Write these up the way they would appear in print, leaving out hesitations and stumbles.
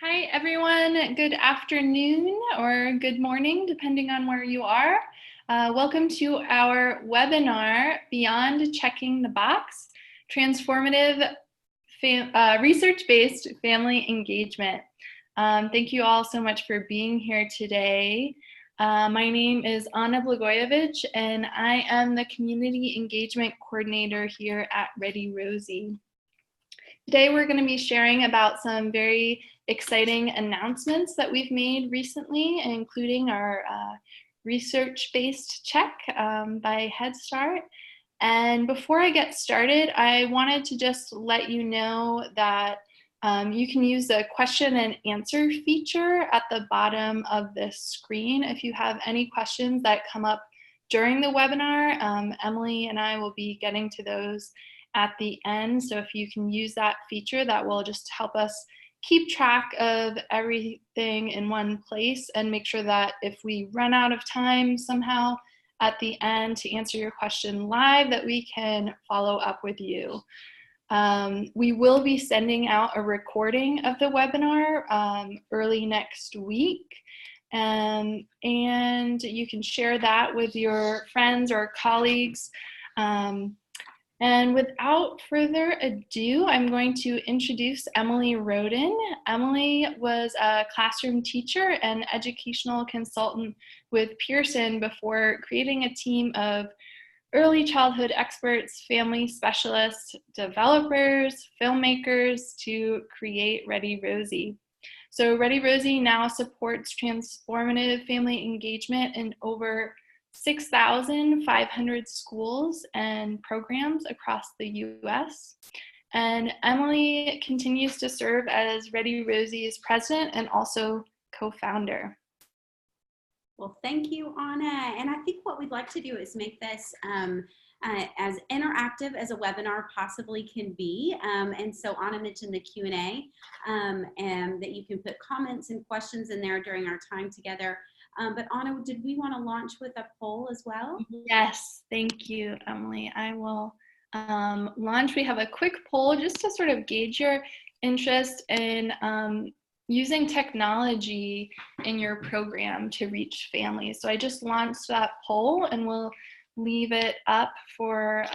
Hi, everyone. Good afternoon or good morning, depending on where you are. Welcome to our webinar, Beyond Checking the Box, Transformative Research-Based Family Engagement. Thank you all so much for being here today. My name is Anna Blagojevich, and I am the Community Engagement Coordinator here at ReadyRosie. Today, we're going to be sharing about some very exciting announcements that we've made recently, including our research-based check by Head Start. And before I get started, I wanted to just let you know that you can use the question and answer feature at the bottom of this screen. If you have any questions that come up during the webinar, Emily and I will be getting to those at the end. So if you can use that feature, that will just help us keep track of everything in one place and make sure that if we run out of time somehow at the end to answer your question live, that we can follow up with you. We will be sending out a recording of the webinar early next week. And you can share that with your friends or colleagues. And without further ado, I'm going to introduce Emily Roden. Emily was a classroom teacher and educational consultant with Pearson before creating a team of early childhood experts, family specialists, developers, filmmakers to create ReadyRosie. So ReadyRosie now supports transformative family engagement in over 6,500 schools and programs across the U.S. And Emily continues to serve as ReadyRosie's president and also co-founder. Well, thank you, Anna. And I think what we'd like to do is make this as interactive as a webinar possibly can be. And so Anna mentioned the Q&A and that you can put comments and questions in there during our time together. But Anna, did we want to launch with a poll as well? Yes, thank you, Emily. I will launch. We have a quick poll just to sort of gauge your interest in using technology in your program to reach families. So I just launched that poll and we'll leave it up for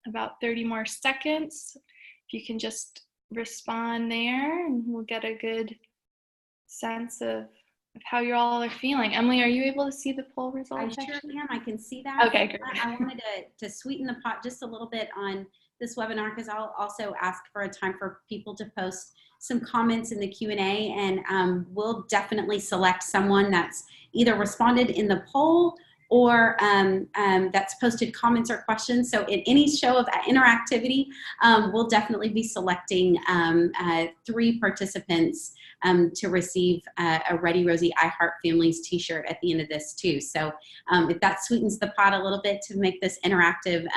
about 30 more seconds. If you can just respond there and we'll get a good sense of how you all are feeling. Emily, are you able to see the poll results? I sure am. I can see that. Okay, great. I wanted to sweeten the pot just a little bit on this webinar because I'll also ask for a time for people to post some comments in the Q&A, and we'll definitely select someone that's either responded in the poll or that's posted comments or questions. So in any show of interactivity, we'll definitely be selecting 3 participants to receive a ReadyRosie I Heart Families t-shirt at the end of this too. So if that sweetens the pot a little bit to make this interactive,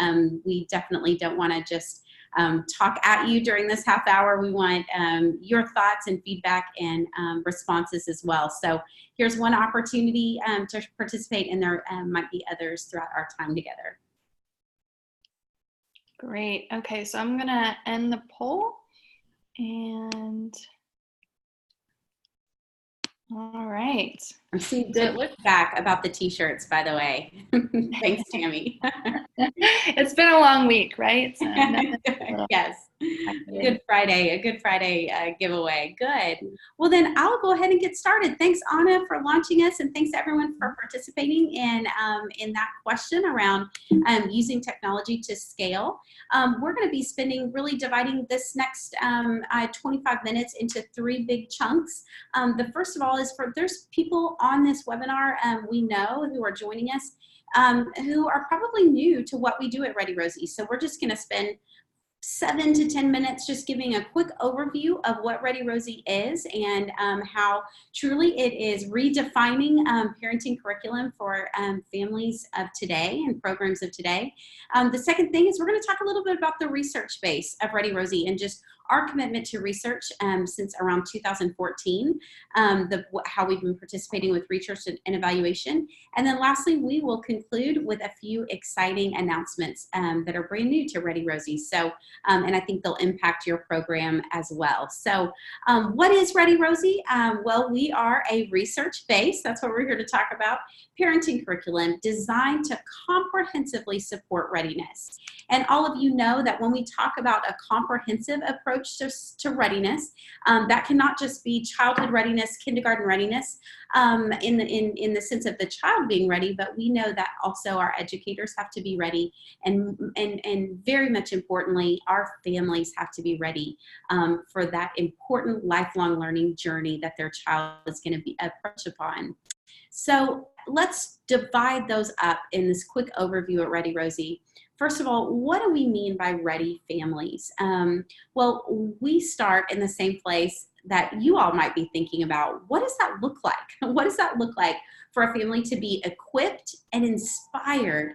we definitely don't want to just talk at you during this half hour. We want your thoughts and feedback and responses as well. So here's one opportunity to participate, and there might be others throughout our time together. Great. Okay, so I'm gonna end the poll and all right. I'm seeing good look back about the t-shirts, by the way. Thanks, Tammy. It's been a long week, right? So yes. A Good Friday giveaway. Good. Well, then I'll go ahead and get started. Thanks, Anna, for launching us, and thanks everyone for participating in that question around using technology to scale. We're going to be dividing this next 25 minutes into 3 big chunks. The first of all is there's people on this webinar we know who are joining us who are probably new to what we do at ReadyRosie. So we're just going to spend 7 to 10 minutes just giving a quick overview of what ReadyRosie is and how truly it is redefining parenting curriculum for families of today and programs of today. The second thing is we're going to talk a little bit about the research base of ReadyRosie and just our commitment to research since around 2014, how we've been participating with research and evaluation. And then lastly, we will conclude with a few exciting announcements that are brand new to ReadyRosie. So, and I think they'll impact your program as well. So what is ReadyRosie? Well, we are a research-based, that's what we're here to talk about, parenting curriculum designed to comprehensively support readiness. And all of you know that when we talk about a comprehensive approach to readiness, that cannot just be childhood readiness, kindergarten readiness, in the sense of the child being ready, but we know that also our educators have to be ready, and very much importantly, our families have to be ready for that important lifelong learning journey that their child is going to be approached upon. So let's divide those up in this quick overview at ReadyRosie. First of all, what do we mean by ready families? Well, we start in the same place that you all might be thinking about. What does that look like? What does that look like for a family to be equipped and inspired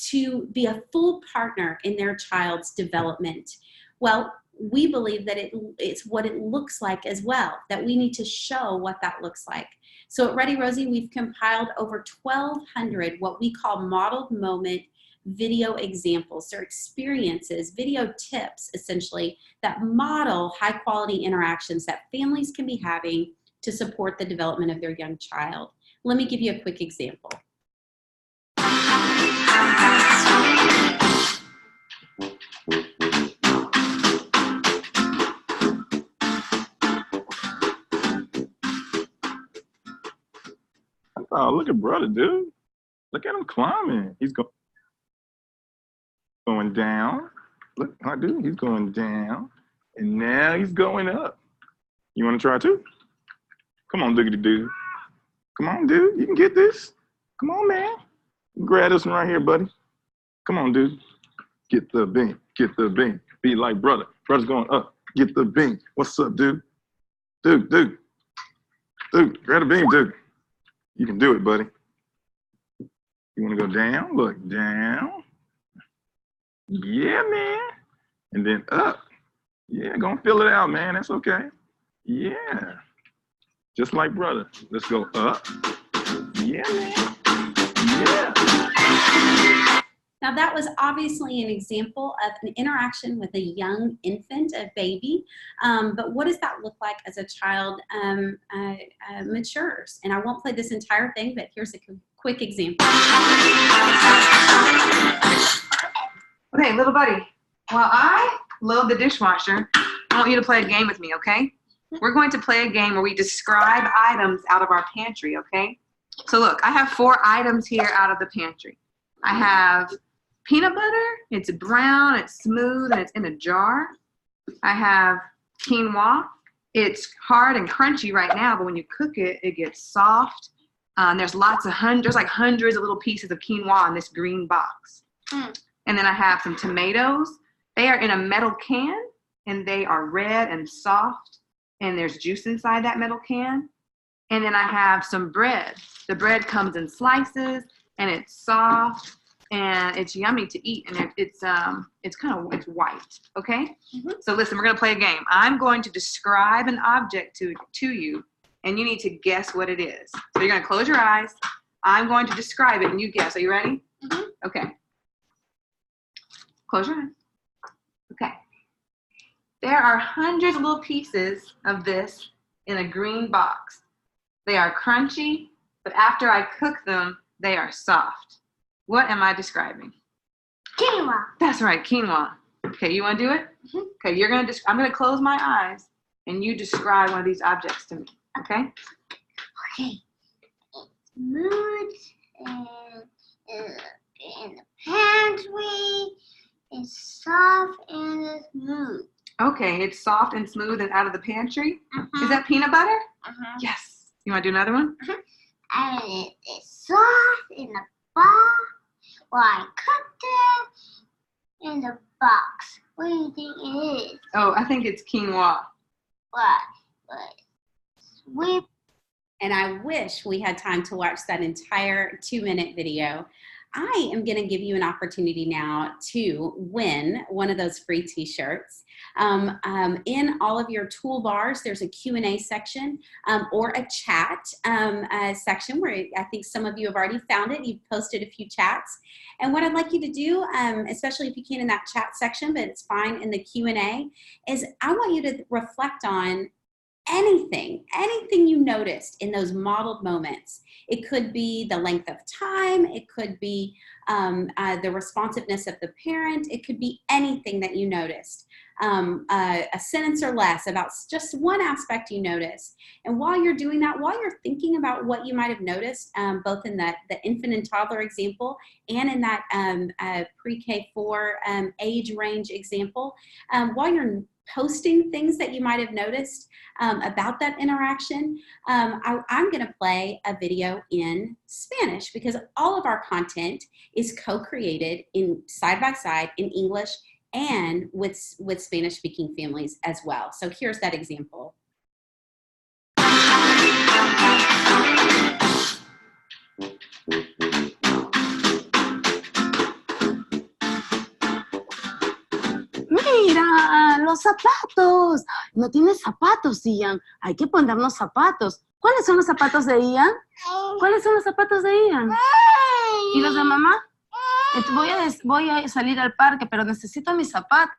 to be a full partner in their child's development? Well, we believe that it's what it looks like as well, that we need to show what that looks like. So at ReadyRosie, we've compiled over 1,200 what we call modeled moment video examples or experiences, video tips essentially, that model high quality interactions that families can be having to support the development of their young child. Let me give you a quick example. Oh, look at brother, dude. Look at him climbing. He's going down. Look, my dude, he's going down. And now he's going up. You want to try too? Come on, diggity dude. Come on, dude. You can get this. Come on, man. Grab this one right here, buddy. Come on, dude. Get the beam. Get the beam. Be like brother. Brother's going up. Get the beam. What's up, dude? Dude. Dude, grab the beam, dude. You can do it, buddy. You want to go down? Look, down. Yeah, man. And then up. Yeah, gonna fill it out, man. That's okay. Yeah. Just like brother. Let's go up. Yeah, man. Yeah. Now that was obviously an example of an interaction with a young infant, a baby, but what does that look like as a child matures? And I won't play this entire thing, but here's a quick example. Okay, little buddy, while I load the dishwasher, I want you to play a game with me, okay? We're going to play a game where we describe items out of our pantry, okay? So look, I have 4 items here out of the pantry. I have peanut butter, it's brown, it's smooth, and it's in a jar. I have quinoa. It's hard and crunchy right now, but when you cook it, it gets soft. There's like hundreds of little pieces of quinoa in this green box. And then I have some tomatoes. They are in a metal can, and they are red and soft, and there's juice inside that metal can. And then I have some bread. The bread comes in slices, and it's soft, and it's yummy to eat, and it's white, okay? So listen, we're gonna play a game. I'm going to describe an object to you, and you need to guess what it is. So you're gonna close your eyes. I'm going to describe it, and you guess. Are you ready? Okay. Close your eyes. Okay. There are hundreds of little pieces of this in a green box. They are crunchy, but after I cook them, they are soft. What am I describing? Quinoa. That's right, quinoa. Okay, you want to do it? Okay, I'm gonna close my eyes, and you describe one of these objects to me. Okay? Okay. It's smooth and in the pantry. It's soft and smooth. Okay, it's soft and smooth and out of the pantry. Is that peanut butter? Yes. You want to do another one? And it's soft in the box. Well, I cooked it in the box. What do you think it is? Oh, I think it's quinoa. What? Sweet. And I wish we had time to watch that entire 2-minute video. I am going to give you an opportunity now to win one of those free t-shirts. In all of your toolbars, there's a Q&A section or a chat section where I think some of you have already found it. You've posted a few chats. And what I'd like you to do, especially if you can in that chat section, but it's fine in the Q&A, is I want you to reflect on anything you noticed in those modeled moments. It could be the length of time. It could be the responsiveness of the parent. It could be anything that you noticed. A sentence or less about just one aspect you noticed. And while you're doing that, while you're thinking about what you might have noticed, both in the infant and toddler example and in that pre-K4 age range example, while you're posting things that you might have noticed about that interaction, I'm going to play a video in Spanish because all of our content is co-created in side-by-side in English and with Spanish-speaking families as well. So here's that example. Mira, los zapatos. No tienes zapatos, Ian. Hay que ponernos zapatos. ¿Cuáles son los zapatos de Ian? ¿Cuáles son los zapatos de Ian? ¿Y los de mamá? Voy a salir al parque, pero necesito mis zapatos.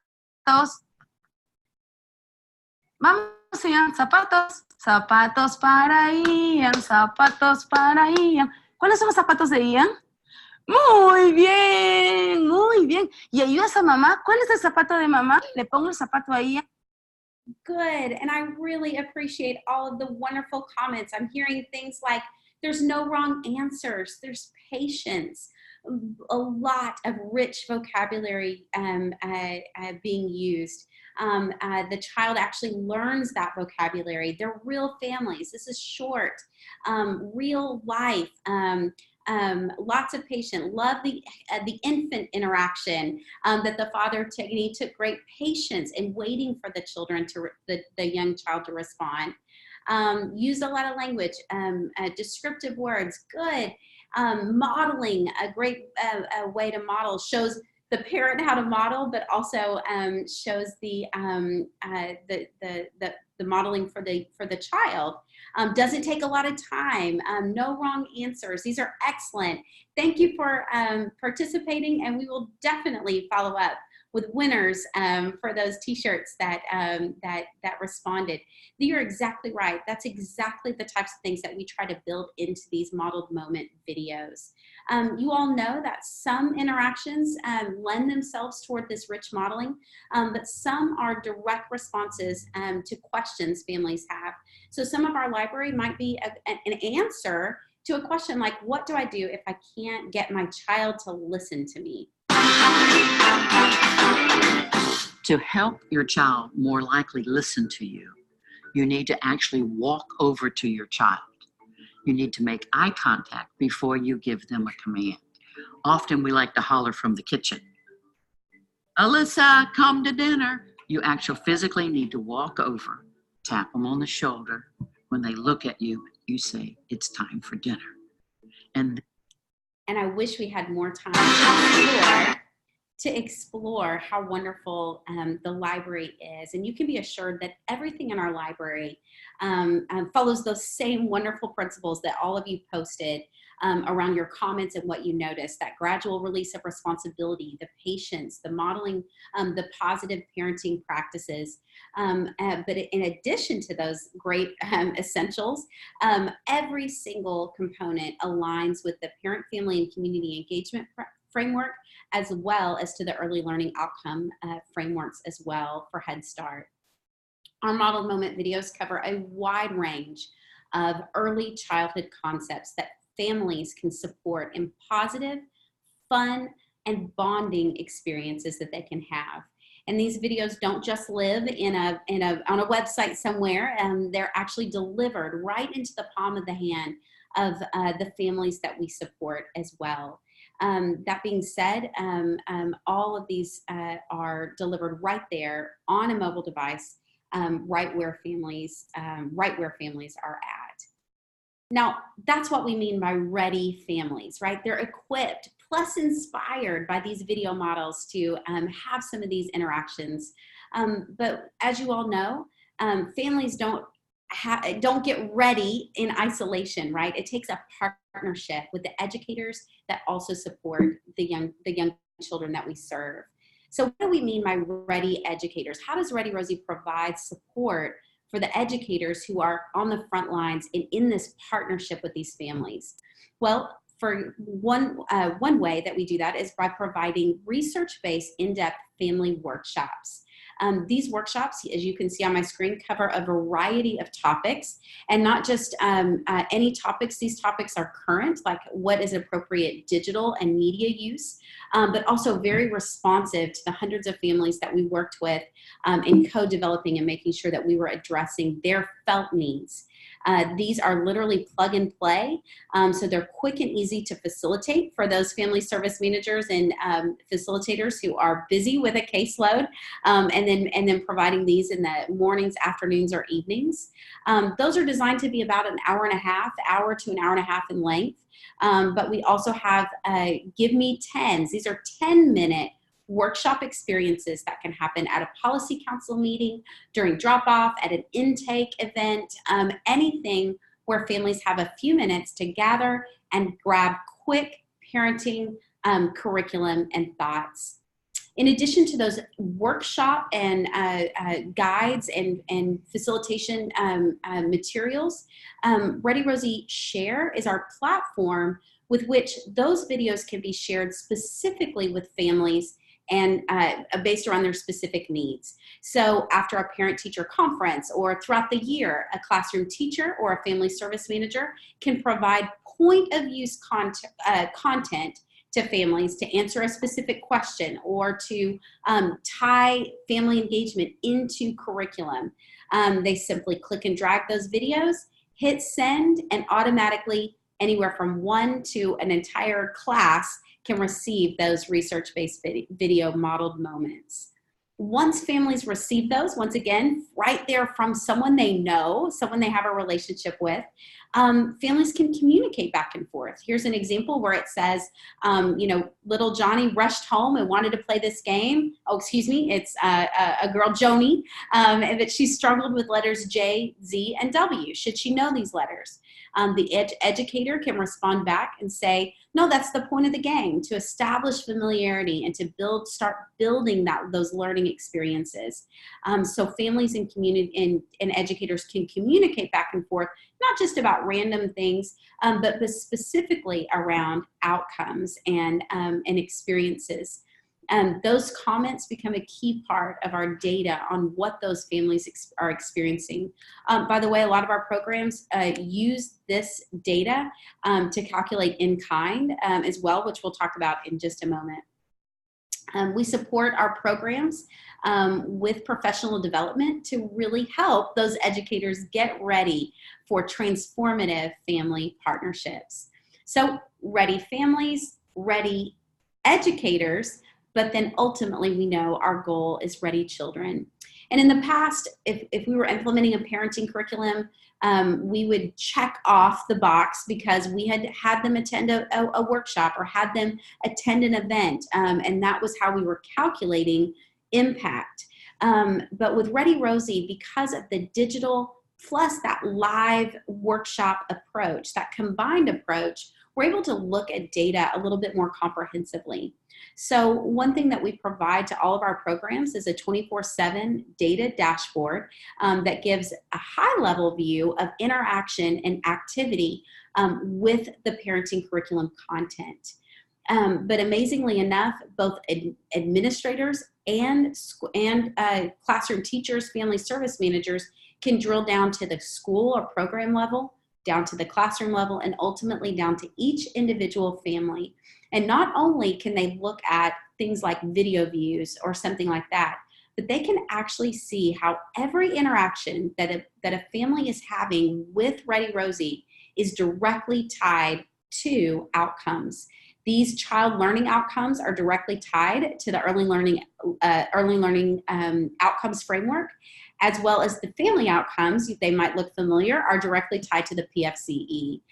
Vamos, Ian, zapatos. Zapatos para Ian, zapatos para Ian. ¿Cuáles son los zapatos de Ian? Muy bien, muy bien. ¿Y ayudas a mamá? ¿Cuál es el zapato de mamá? Le pongo el zapato a Ian. Good, and I really appreciate all of the wonderful comments. I'm hearing things like, there's no wrong answers, there's patience, a lot of rich vocabulary being used. The child actually learns that vocabulary. They're real families. This is short, real life. Lots of patience. Love the infant interaction that the father took, and he took great patience in waiting for the children to the young child to respond. Used a lot of language, descriptive words. Good. Modeling, a great way to model, shows the parent how to model, but also shows the modeling for the child. Doesn't take a lot of time. No wrong answers. These are excellent. Thank you for participating, and we will definitely follow up with winners for those t-shirts that responded. You're exactly right. That's exactly the types of things that we try to build into these modeled moment videos. You all know that some interactions lend themselves toward this rich modeling, but some are direct responses to questions families have. So some of our library might be an answer to a question like, what do I do if I can't get my child to listen to me? To help your child more likely listen to you, you need to actually walk over to your child. You need to make eye contact before you give them a command. Often we like to holler from the kitchen, Alyssa, come to dinner. You actually physically need to walk over, tap them on the shoulder. When they look at you, you say, it's time for dinner. And I wish we had more time to explore how wonderful the library is. And you can be assured that everything in our library follows those same wonderful principles that all of you posted around your comments and what you noticed, that gradual release of responsibility, the patience, the modeling, the positive parenting practices. But in addition to those great essentials, every single component aligns with the parent, family, and community engagement framework, as well as to the early learning outcome frameworks as well for Head Start. Our Model Moment videos cover a wide range of early childhood concepts that families can support in positive, fun, and bonding experiences that they can have. And these videos don't just live on a website somewhere, they're actually delivered right into the palm of the hand of the families that we support as well. That being said, all of these are delivered right there on a mobile device, right where families are at. Now, that's what we mean by ready families, right? They're equipped, plus inspired by these video models to have some of these interactions. But as you all know, families don't get ready in isolation, right? It takes a partnership with the educators that also support the young children that we serve. So what do we mean by ready educators? How does ReadyRosie provide support for the educators who are on the front lines in this partnership with these families? Well, for one way that we do that is by providing research-based in-depth family workshops. These workshops, as you can see on my screen, cover a variety of topics, and not just any topics. These topics are current, like what is appropriate digital and media use, but also very responsive to the hundreds of families that we worked with in co-developing and making sure that we were addressing their felt needs. These are literally plug and play, so they're quick and easy to facilitate for those family service managers and facilitators who are busy with a caseload, and then providing these in the mornings, afternoons, or evenings. Those are designed to be about an hour to an hour and a half in length, but we also have Give Me 10s. These are 10-minute workshop experiences that can happen at a policy council meeting, during drop-off, at an intake event, anything where families have a few minutes to gather and grab quick parenting curriculum and thoughts. In addition to those workshop and guides and facilitation materials, ReadyRosie Share is our platform with which those videos can be shared specifically with families and based around their specific needs. So after a parent-teacher conference or throughout the year, a classroom teacher or a family service manager can provide point-of-use content to families to answer a specific question or to tie family engagement into curriculum. They simply click and drag those videos, hit send, and automatically anywhere from 1 to an entire class can receive those research-based video modeled moments. Once families receive those, once again, right there from someone they know, someone they have a relationship with, families can communicate back and forth. Here's an example where it says, you know, little Johnny rushed home and wanted to play this game. Oh, excuse me, it's a girl, Joni, and that she struggled with letters J, Z, and W. Should she know these letters? The educator can respond back and say, no, that's the point of the game, to establish familiarity and to start building those learning experiences. So families and community and educators can communicate back and forth, not just about random things, but specifically around outcomes and experiences. Those comments become a key part of our data on what those families are experiencing. By the way, a lot of our programs use this data to calculate in kind as well, which we'll talk about in just a moment. We support our programs with professional development to really help those educators get ready for transformative family partnerships. So ready families, ready educators, but then ultimately we know our goal is ready children. And in the past, if we were implementing a parenting curriculum, we would check off the box because we had them attend a workshop or had them attend an event, and that was how we were calculating impact. But with ReadyRosie, because of the digital plus that live workshop approach, that combined approach, we're able to look at data a little bit more comprehensively. So one thing that we provide to all of our programs is a 24/7 data dashboard that gives a high-level view of interaction and activity with the parenting curriculum content. But amazingly enough, both administrators and classroom teachers, family service managers can drill down to the school or program level, down to the classroom level, and ultimately down to each individual family. And not only can they look at things like video views or something like that, but they can actually see how every interaction that a family is having with ReadyRosie is directly tied to outcomes. These child learning outcomes are directly tied to the early learning outcomes framework, as well as the family outcomes, they might look familiar, are directly tied to the PFCE,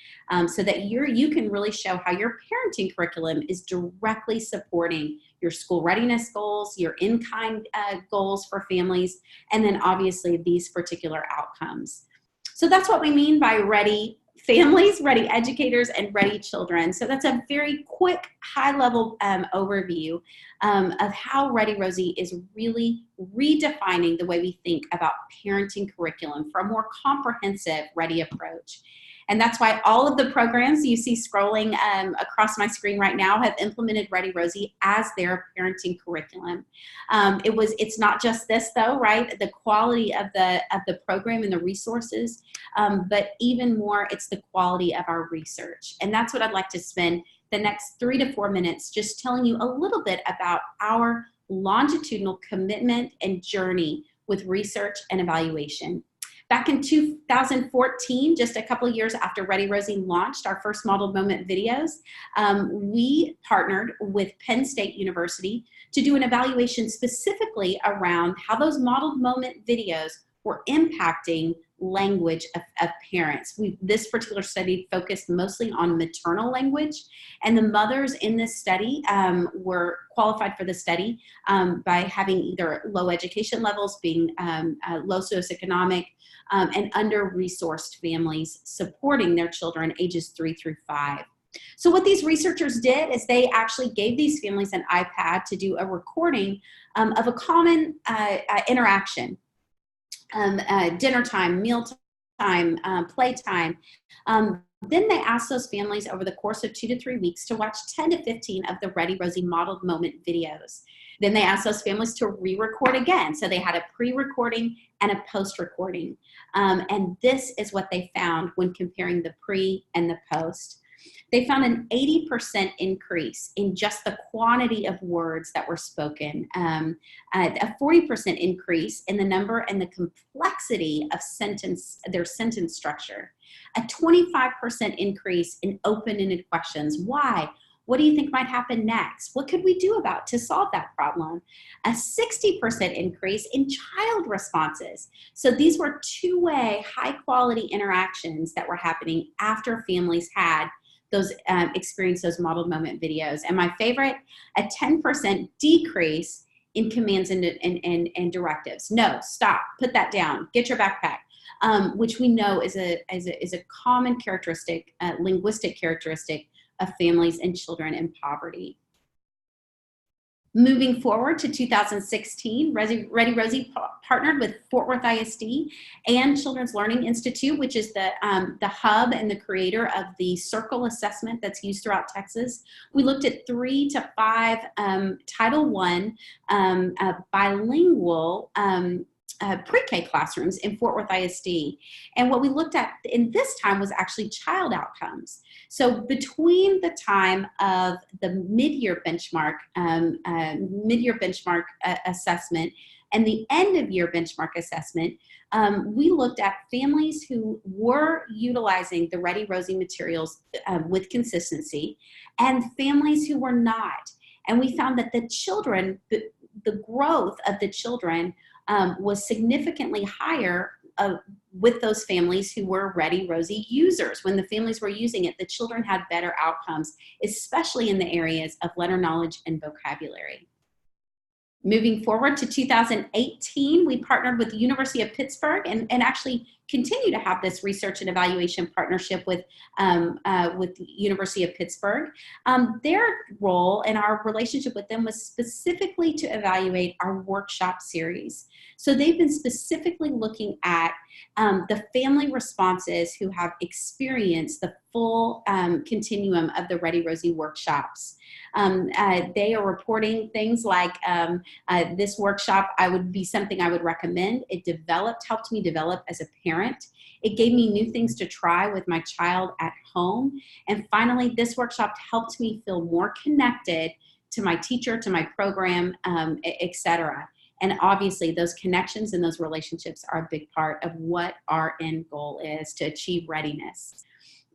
so that you can really show how your parenting curriculum is directly supporting your school readiness goals, your in-kind goals for families, and then obviously these particular outcomes. So that's what we mean by ready families, ready educators, and ready children. So that's a very quick, high-level overview of how ReadyRosie is really redefining the way we think about parenting curriculum for a more comprehensive ready approach. And that's why all of the programs you see scrolling across my screen right now have implemented ReadyRosie as their parenting curriculum. It's not just this though, right? The quality of the program and the resources, but even more, it's the quality of our research. And that's what I'd like to spend the next 3 to 4 minutes just telling you a little bit about our longitudinal commitment and journey with research and evaluation. Back in 2014, just a couple of years after ReadyRosie launched our first modeled moment videos, we partnered with Penn State University to do an evaluation specifically around how those modeled moment videos were impacting language of parents. This particular study focused mostly on maternal language, and the mothers in this study were qualified for the study by having either low education levels, being low socioeconomic, and under-resourced families supporting their children ages 3 through 5. So what these researchers did is they actually gave these families an iPad to do a recording of a common interaction. Dinner time, meal time, play time. Then they asked those families over the course of 2 to 3 weeks to watch 10 to 15 of the ReadyRosie modeled moment videos. Then they asked those families to re-record again. So they had a pre-recording and a post-recording. And this is what they found when comparing the pre and the post. They found an 80% increase in just the quantity of words that were spoken, a 40% increase in the number and the complexity of their sentence structure, a 25% increase in open-ended questions. Why? What do you think might happen next? What could we do to solve that problem? A 60% increase in child responses. So these were two-way, high-quality interactions that were happening after families had those experience those modeled moment videos. And my favorite, a 10% decrease in commands and directives. No, stop, put that down, get your backpack, which we know is a common characteristic, linguistic characteristic of families and children in poverty. Moving forward to 2016, ReadyRosie partnered with Fort Worth ISD and Children's Learning Institute, which is the hub and the creator of the Circle assessment that's used throughout Texas. We looked at 3 to 5 Title I bilingual pre-K classrooms in Fort Worth ISD. And what we looked at in this time was actually child outcomes. So between the time of the mid-year benchmark assessment and the end-of-year benchmark assessment, we looked at families who were utilizing the ReadyRosie materials with consistency and families who were not. And we found that the children, the growth of the children was significantly higher with those families who were ReadyRosie users. When the families were using it, the children had better outcomes, especially in the areas of letter knowledge and vocabulary. Moving forward to 2018, we partnered with the University of Pittsburgh and actually continue to have this research and evaluation partnership with the University of Pittsburgh. Their role and our relationship with them was specifically to evaluate our workshop series. So they've been specifically looking at the family responses who have experienced the full continuum of the ReadyRosie workshops. They are reporting things like this workshop would be something I would recommend. It helped me develop as a parent. It gave me new things to try with my child at home. And finally, this workshop helped me feel more connected to my teacher, to my program, etc. And obviously those connections and those relationships are a big part of what our end goal is, to achieve readiness.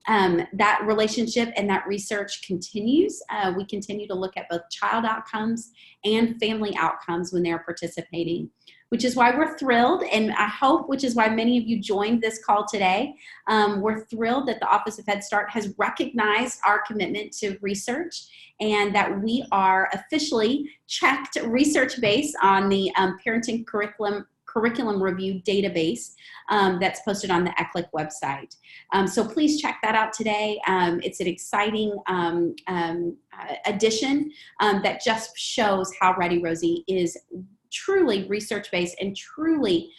That relationship and that research continues. We continue to look at both child outcomes and family outcomes when they're participating. which is why we're thrilled, and I hope, which is why many of you joined this call today. We're thrilled that the Office of Head Start has recognized our commitment to research, and that we are officially checked research-based on the Parenting Curriculum Review database that's posted on the ECLIC website. So please check that out today. It's an exciting addition that just shows how ReadyRosie is truly research-based and truly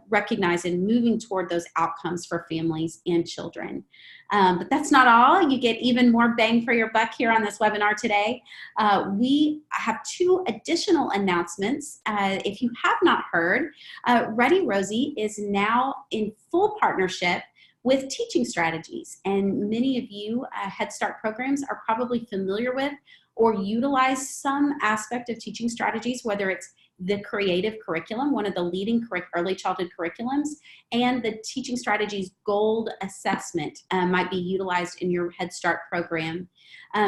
recognized and moving toward those outcomes for families and children. But that's not all. You get even more bang for your buck here on this webinar today. We have 2 additional announcements. If you have not heard, ReadyRosie is now in full partnership with Teaching Strategies. And many of you Head Start programs are probably familiar with or utilize some aspect of Teaching Strategies, whether it's the creative curriculum, one of the leading early childhood curriculums, and the Teaching Strategies Gold Assessment might be utilized in your Head Start program.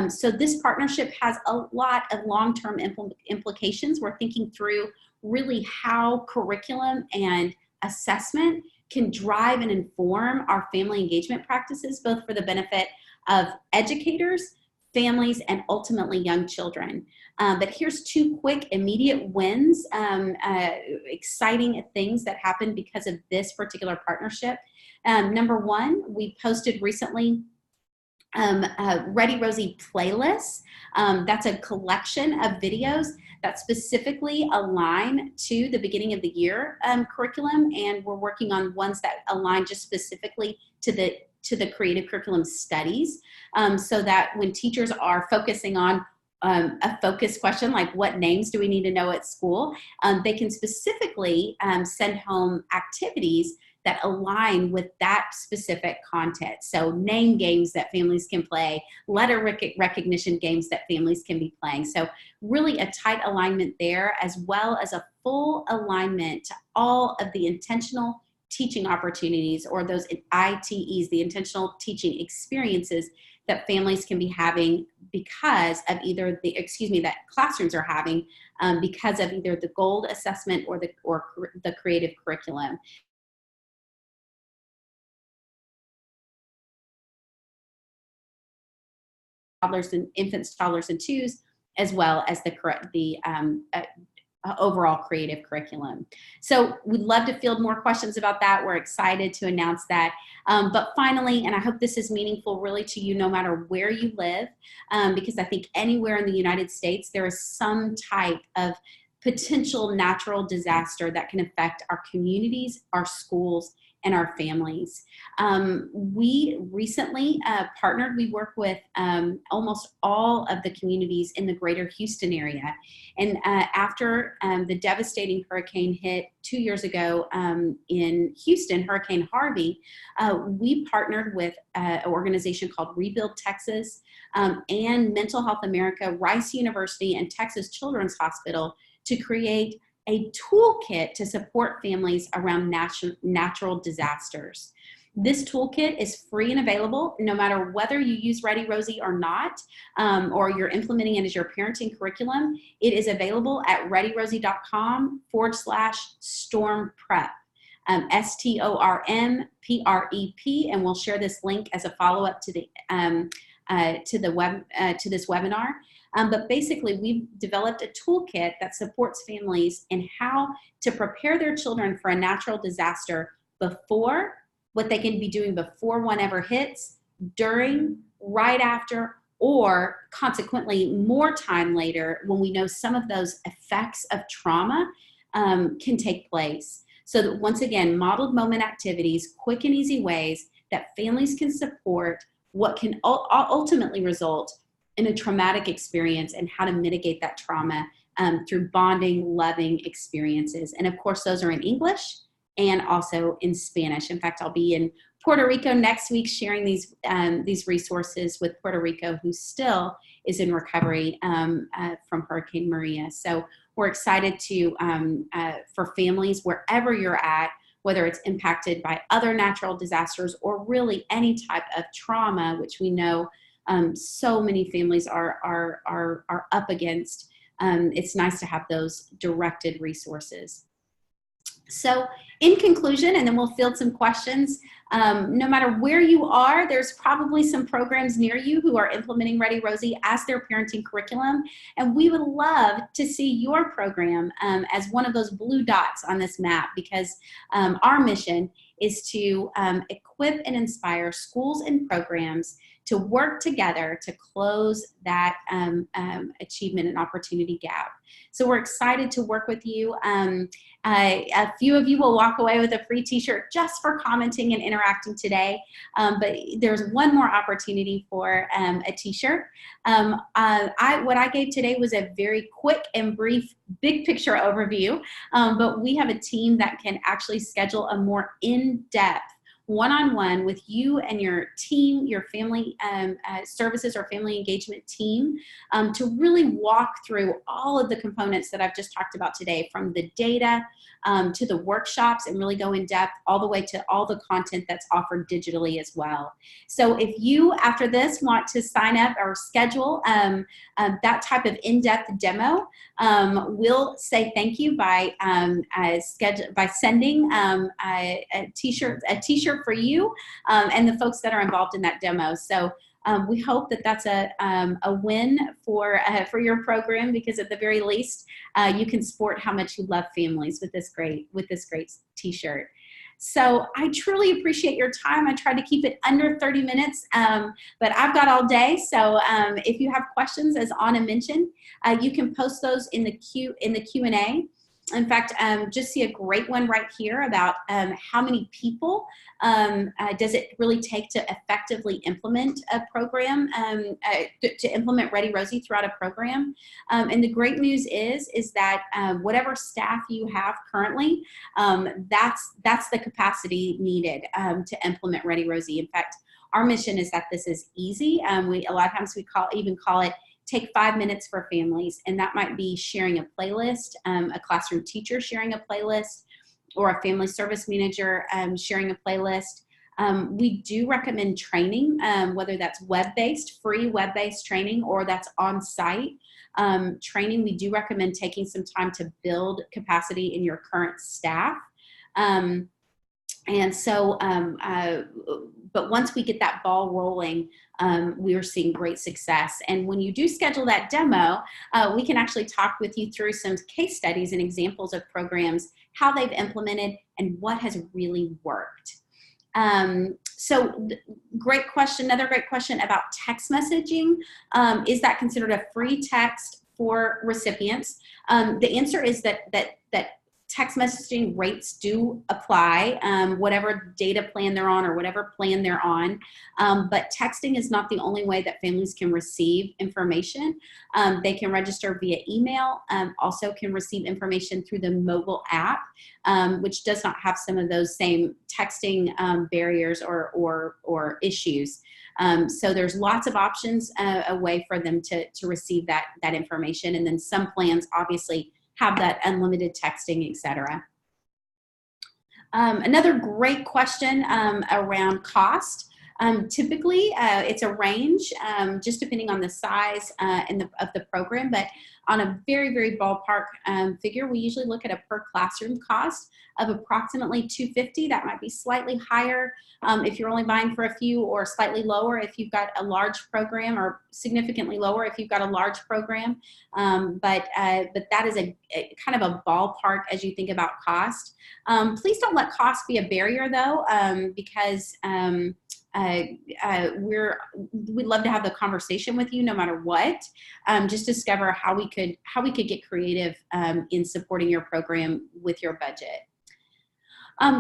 So this partnership has a lot of long-term implications. We're thinking through really how curriculum and assessment can drive and inform our family engagement practices, both for the benefit of educators, families, and ultimately young children. But here's 2 quick immediate wins, exciting things that happened because of this particular partnership. Number 1, we posted recently ReadyRosie playlists. That's a collection of videos that specifically align to the beginning of the year curriculum, and we're working on ones that align just specifically to the creative curriculum studies, so that when teachers are focusing on a focus question like what names do we need to know at school, they can specifically send home activities that align with that specific content. So name games that families can play, letter recognition games that families can be playing. So really a tight alignment there, as well as a full alignment to all of the intentional teaching opportunities, or those ITEs, the intentional teaching experiences that families can be having because of either that classrooms are having because of either the gold assessment or the creative curriculum. Toddlers and infants, toddlers, and twos, as well as the overall creative curriculum. So we'd love to field more questions about that. We're excited to announce that. But finally, and I hope this is meaningful really to you no matter where you live, because I think anywhere in the United States, there is some type of potential natural disaster that can affect our communities, our schools, and our families. We recently partnered, we work with almost all of the communities in the greater Houston area. And after the devastating hurricane hit 2 years ago in Houston, Hurricane Harvey, we partnered with an organization called Rebuild Texas and Mental Health America, Rice University, and Texas Children's Hospital to create a toolkit to support families around natural disasters. This toolkit is free and available no matter whether you use ReadyRosie or not, or you're implementing it as your parenting curriculum. It is available at readyrosie.com/stormprep, STORMPREP, and we'll share this link as a follow-up to this webinar. But basically, we've developed a toolkit that supports families in how to prepare their children for a natural disaster before, what they can be doing before one ever hits, during, right after, or consequently more time later when we know some of those effects of trauma can take place. So that once again, modeled moment activities, quick and easy ways that families can support what can ultimately result in a traumatic experience, and how to mitigate that trauma through bonding, loving experiences. And of course, those are in English and also in Spanish. In fact, I'll be in Puerto Rico next week sharing these resources with Puerto Rico, who still is in recovery from Hurricane Maria. So we're excited to, for families wherever you're at, whether it's impacted by other natural disasters or really any type of trauma, which we know so many families are up against. it's nice to have those directed resources. So in conclusion, and then we'll field some questions, no matter where you are, there's probably some programs near you who are implementing ReadyRosie as their parenting curriculum. And we would love to see your program as one of those blue dots on this map, because our mission is to equip and inspire schools and programs to work together to close that achievement and opportunity gap. So we're excited to work with you. A few of you will walk away with a free t-shirt just for commenting and interacting today, but there's one more opportunity for a t-shirt. What I gave today was a very quick and brief big picture overview, but we have a team that can actually schedule a more in-depth one-on-one with you and your team, your family services or family engagement team, to really walk through all of the components that I've just talked about today, from the data to the workshops, and really go in depth all the way to all the content that's offered digitally as well. So if you, after this, want to sign up or schedule that type of in-depth demo, we'll say thank you by sending a t-shirt for you and the folks that are involved in that demo. So we hope that that's a win for your program, because at the very least, you can sport how much you love families with this great t-shirt. So I truly appreciate your time. I tried to keep it under 30 minutes, but I've got all day. So if you have questions, as Anna mentioned, you can post those in the Q&A. In fact, just see a great one right here about how many people does it really take to effectively implement a program, to implement ReadyRosie throughout a program. And the great news is that whatever staff you have currently, that's the capacity needed to implement ReadyRosie. In fact, our mission is that this is easy. A lot of times we even call it take 5 minutes for families, and that might be sharing a playlist, a classroom teacher sharing a playlist, or a family service manager sharing a playlist. We do recommend training, whether that's web-based, free web-based training, or that's on-site training. We do recommend taking some time to build capacity in your current staff. But once we get that ball rolling, we are seeing great success. And when you do schedule that demo, we can actually talk with you through some case studies and examples of programs, how they've implemented, and what has really worked. So great question, another great question about text messaging. Is that considered a free text for recipients? The answer is that text messaging rates do apply, whatever data plan they're on or whatever plan they're on. But texting is not the only way that families can receive information. They can register via email, also can receive information through the mobile app, which does not have some of those same texting barriers or issues. So there's lots of options, a way for them to receive that information. And then some plans obviously have that unlimited texting, etc. Another great question around cost. Typically, it's a range, just depending on the size of the program, but on a very, very ballpark figure, we usually look at a per classroom cost of approximately $250. That might be slightly higher if you're only buying for a few, or slightly lower if you've got a large program, or significantly lower if you've got a large program. But that is a kind of a ballpark as you think about cost. Please don't let cost be a barrier, though, because we'd love to have the conversation with you no matter what. Just discover how we could get creative in supporting your program with your budget.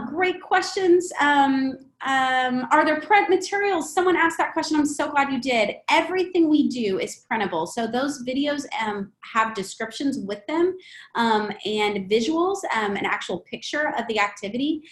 Great questions. Are there print materials? Someone asked that question. I'm so glad you did. Everything we do is printable. So those videos have descriptions with them and visuals, an actual picture of the activity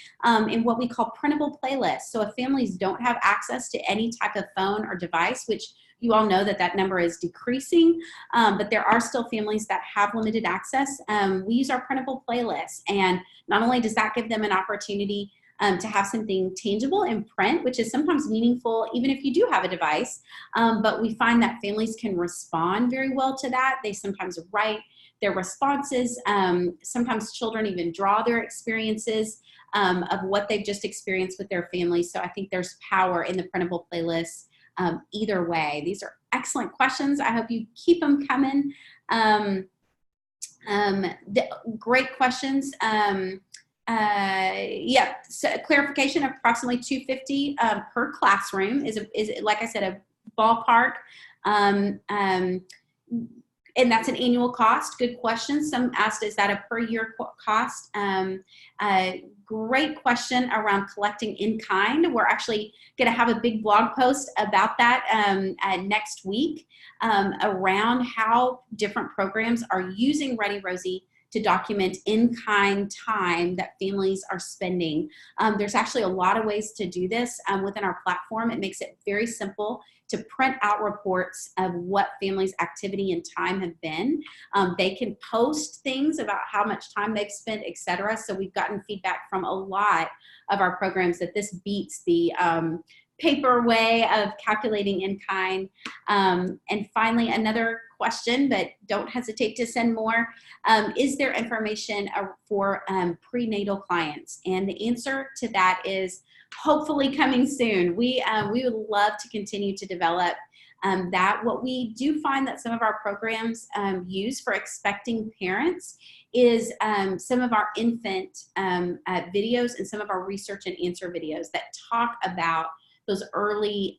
in what we call printable playlists. So if families don't have access to any type of phone or device, which you all know that number is decreasing, but there are still families that have limited access. We use our printable playlists, and not only does that give them an opportunity to have something tangible in print, which is sometimes meaningful even if you do have a device, but we find that families can respond very well to that. They sometimes write their responses. Sometimes children even draw their experiences of what they've just experienced with their family. So I think there's power in the printable playlists either way. These are excellent questions. I hope you keep them coming. Great questions. Yeah, so clarification, approximately $250 per classroom is like I said, a ballpark. And that's an annual cost. Good question. Some asked, is that a per year cost? Great question around collecting in kind. We're actually going to have a big blog post about that next week around how different programs are using ReadyRosie to document in-kind time that families are spending. There's actually a lot of ways to do this within our platform. It makes it very simple to print out reports of what families' activity and time have been. They can post things about how much time they've spent, etc. So we've gotten feedback from a lot of our programs that this beats the paper way of calculating in kind. And finally, another question, but don't hesitate to send more. Is there information for prenatal clients? And the answer to that is hopefully coming soon. We would love to continue to develop that. What we do find that some of our programs use for expecting parents is some of our infant videos and some of our research and answer videos that talk about those early,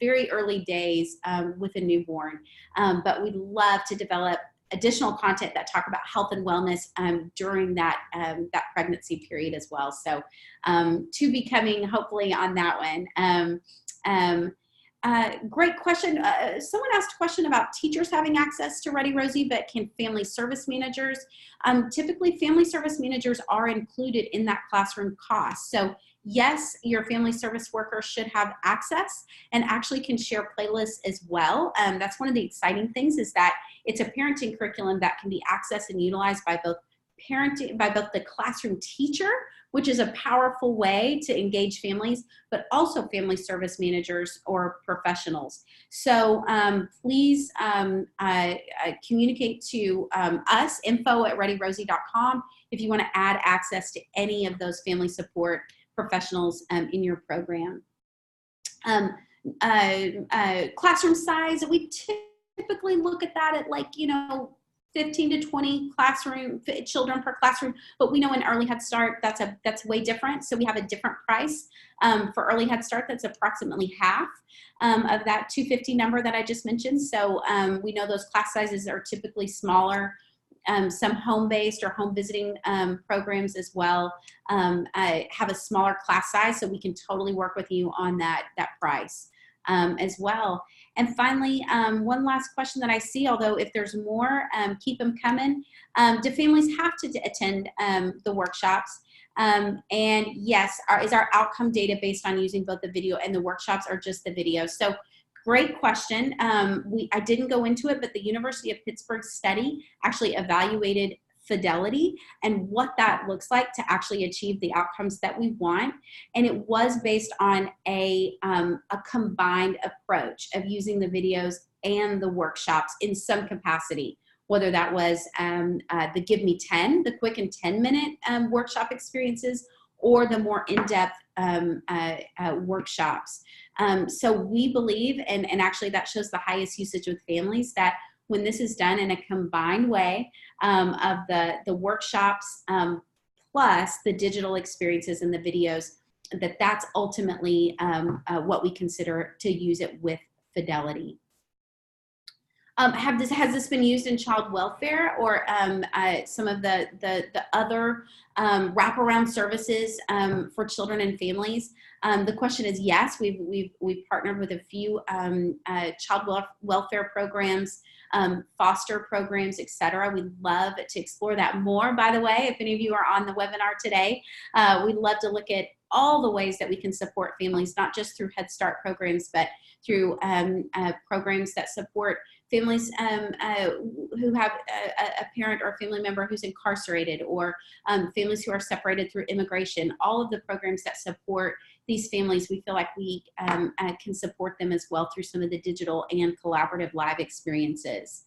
very early days with a newborn. But we'd love to develop additional content that talk about health and wellness during that pregnancy period as well. So to be coming hopefully on that one. Great question. Someone asked a question about teachers having access to ReadyRosie, but can family service managers? Typically, family service managers are included in that classroom cost. So yes, your family service worker should have access and actually can share playlists as well. That's one of the exciting things, is that it's a parenting curriculum that can be accessed and utilized by both the classroom teacher, which is a powerful way to engage families, but also family service managers or professionals. So please communicate to us, info@readyrosie.com, if you want to add access to any of those family support professionals in your program. Classroom size, we typically look at that at 15 to 20 children per classroom, but we know in early Head Start that's way different. So we have a different price for early Head Start that's approximately half of that $250 number that I just mentioned. So we know those class sizes are typically smaller. Some home-based or home visiting programs as well have a smaller class size, so we can totally work with you on that price as well. And finally, one last question that I see, although if there's more, keep them coming. Do families have to attend the workshops? And yes, is our outcome data based on using both the video and the workshops, or just the video? So great question. I didn't go into it, but the University of Pittsburgh study actually evaluated fidelity and what that looks like to actually achieve the outcomes that we want. And it was based on a combined approach of using the videos and the workshops in some capacity, whether that was the Give Me 10, the quick and 10-minute workshop experiences, or the more in-depth workshops. So we believe, and actually that shows the highest usage with families, that when this is done in a combined way of the workshops plus the digital experiences and the videos, that's ultimately what we consider to use it with fidelity. Has this been used in child welfare or some of the other wraparound services for children and families? The question is yes. We've partnered with a few child welfare programs, foster programs, etc. We'd love to explore that more. By the way, if any of you are on the webinar today, we'd love to look at all the ways that we can support families, not just through Head Start programs, but through programs that support families who have a parent or a family member who's incarcerated, or families who are separated through immigration. All of the programs that support these families, we feel like we can support them as well through some of the digital and collaborative live experiences.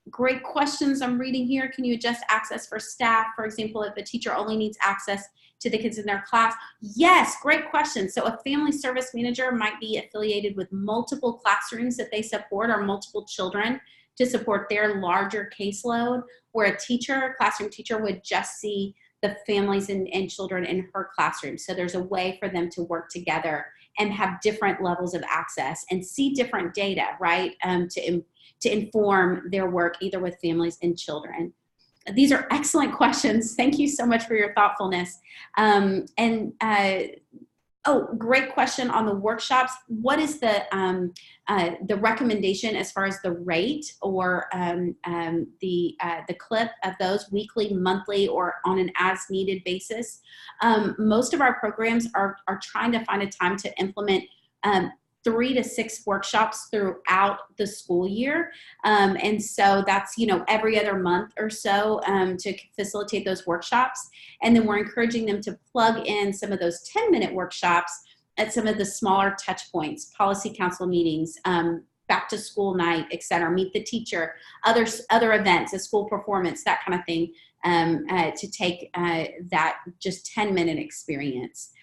Great questions I'm reading here. Can you adjust access for staff? For example, if a teacher only needs access to the kids in their class? Yes, great question. So a family service manager might be affiliated with multiple classrooms that they support or multiple children to support their larger caseload, where a teacher, classroom teacher, would just see the families and children in her classroom. So there's a way for them to work together and have different levels of access and see different data, right, to inform their work either with families and children. These are excellent questions. Thank you so much for your thoughtfulness. Oh, great question on the workshops. What is the recommendation as far as the rate or the clip of those weekly, monthly, or on an as-needed basis? Most of our programs are trying to find a time to implement 3 to 6 workshops throughout the school year. And so that's, every other month or so to facilitate those workshops. And then we're encouraging them to plug in some of those 10-minute workshops at some of the smaller touch points, policy council meetings, back to school night, et cetera, meet the teacher, other events, a school performance, that kind of thing, to take that just 10-minute experience.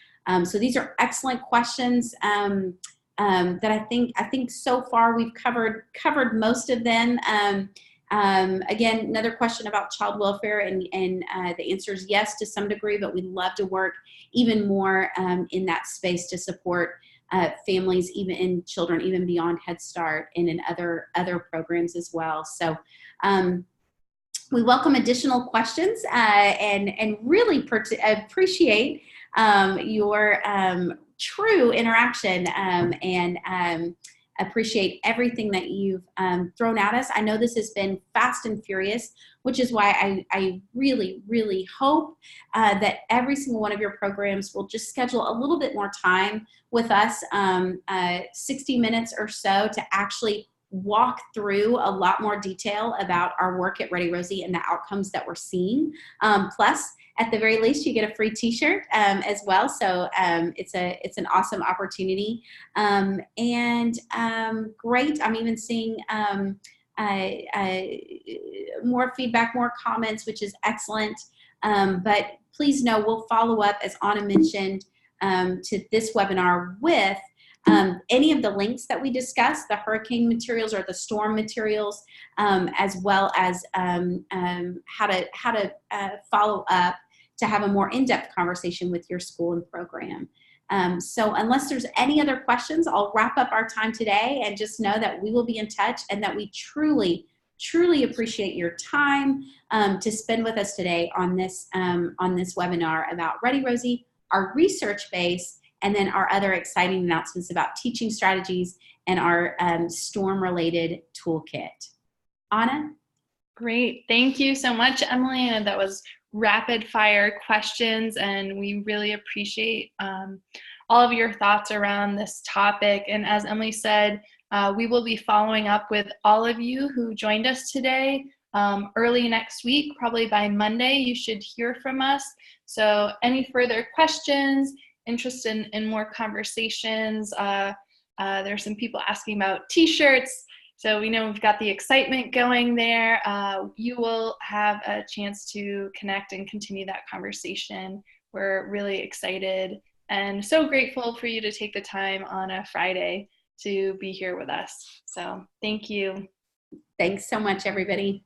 So these are excellent questions. That I think so far we've covered most of them. Again, another question about child welfare, and the answer is yes to some degree, but we'd love to work even more in that space to support families, even in children, even beyond Head Start, and in other programs as well. So we welcome additional questions and really appreciate your true interaction and appreciate everything that you've thrown at us. I know this has been fast and furious, which is why I really, really hope that every single one of your programs will just schedule a little bit more time with us, 60 minutes or so, to actually walk through a lot more detail about our work at ReadyRosie and the outcomes that we're seeing. Plus, at the very least, you get a free T-shirt as well. So it's an awesome opportunity. Great. I'm even seeing more feedback, more comments, which is excellent. But please know we'll follow up, as Anna mentioned, to this webinar with any of the links that we discussed, the hurricane materials or the storm materials, as well as how to follow up to have a more in-depth conversation with your school and program. So unless there's any other questions, I'll wrap up our time today and just know that we will be in touch and that we truly, truly appreciate your time to spend with us today on this webinar about ReadyRosie, our research base, and then our other exciting announcements about teaching strategies and our storm-related toolkit. Anna? Great. Thank you so much, Emily. And that was rapid fire questions, and we really appreciate all of your thoughts around this topic. And as Emily said, we will be following up with all of you who joined us today early next week. Probably by Monday, you should hear from us. So any further questions, interest in more conversations, there's some people asking about T-shirts. So we know we've got the excitement going there. You will have a chance to connect and continue that conversation. We're really excited and so grateful for you to take the time on a Friday to be here with us. So thank you. Thanks so much, everybody.